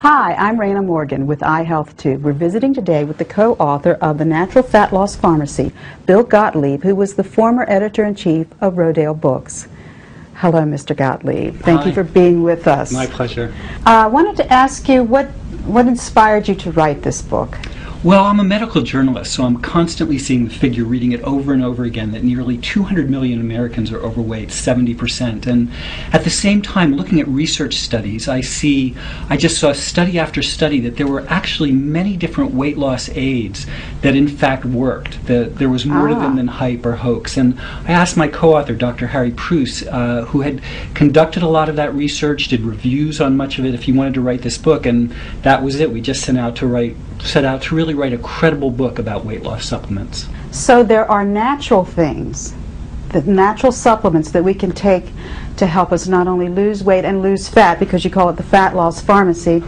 Hi, I'm Raina Morgan with iHealthTube. We're visiting today with the co-author of The Natural Fat Loss Pharmacy, Bill Gottlieb, who was the former editor-in-chief of Rodale Books. Hello, Mr. Gottlieb. Thank you for being with us. My pleasure. I wanted to ask you what inspired you to write this book? Well, I'm a medical journalist, so I'm constantly seeing the figure, reading it over and over again, that nearly 200 million Americans are overweight, 70%. And at the same time, looking at research studies, I just saw study after study that there were actually many different weight loss aids that in fact worked, that there was more to them than hype or hoax. And I asked my co-author, Dr. Harry Preuss, who had conducted a lot of that research, did reviews on much of it, if he wanted to write this book, and that was it. We just set out to really write a credible book about weight loss supplements. So there are natural things, the natural supplements that we can take to help us not only lose weight and lose fat, because you call it the Fat Loss Pharmacy,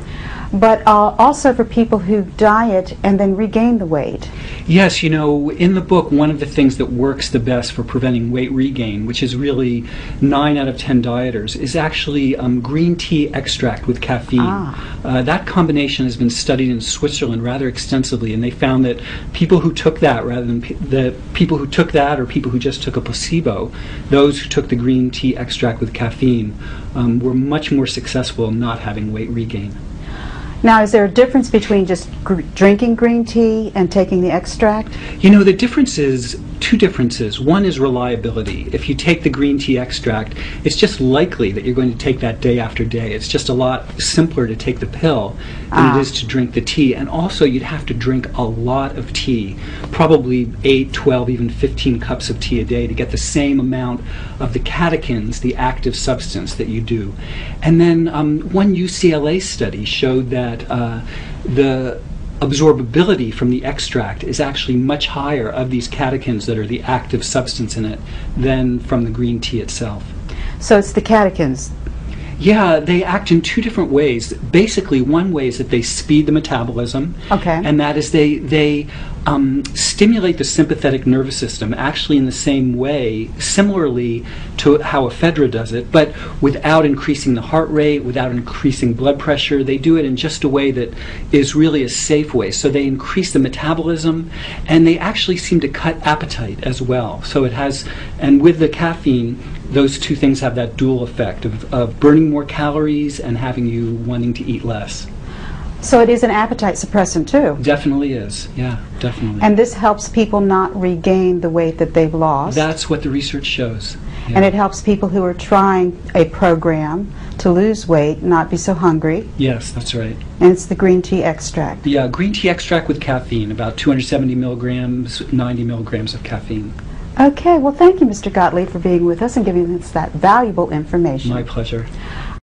but also for people who diet and then regain the weight. Yes, you know, in the book, one of the things that works the best for preventing weight regain, which is really 9 out of 10 dieters, is actually green tea extract with caffeine. That combination has been studied in Switzerland rather extensively, and they found that people who took that, rather than the people who took that or people who just took a placebo, those who took the green tea extract with caffeine were much more successful in not having weight regain. Now, is there a difference between just drinking green tea and taking the extract? You know, the difference is two differences. One is reliability. If you take the green tea extract, it's just likely that you're going to take that day after day. It's just a lot simpler to take the pill than it is to drink the tea. And also, you'd have to drink a lot of tea, probably 8, 12, even 15 cups of tea a day to get the same amount of the catechins, the active substance, that you do. And then one UCLA study showed that the absorbability from the extract is actually much higher of these catechins that are the active substance in it than from the green tea itself. So it's the catechins. Yeah, they act in two different ways. Basically, one way is that they speed the metabolism, and that is they stimulate the sympathetic nervous system, actually in the same way, similarly to how ephedra does it, but without increasing the heart rate, without increasing blood pressure. They do it in just a way that is really a safe way. So they increase the metabolism, and they actually seem to cut appetite as well. So it has, and with the caffeine, those two things have that dual effect of burning more calories and having you wanting to eat less. So it is an appetite suppressant too? Definitely is, yeah, definitely. And this helps people not regain the weight that they've lost? That's what the research shows. Yeah. And it helps people who are trying a program to lose weight not be so hungry? Yes, that's right. And it's the green tea extract? Yeah, green tea extract with caffeine, about 270 milligrams, 90 milligrams of caffeine. Okay, well thank you, Mr. Gottlieb, for being with us and giving us that valuable information. My pleasure.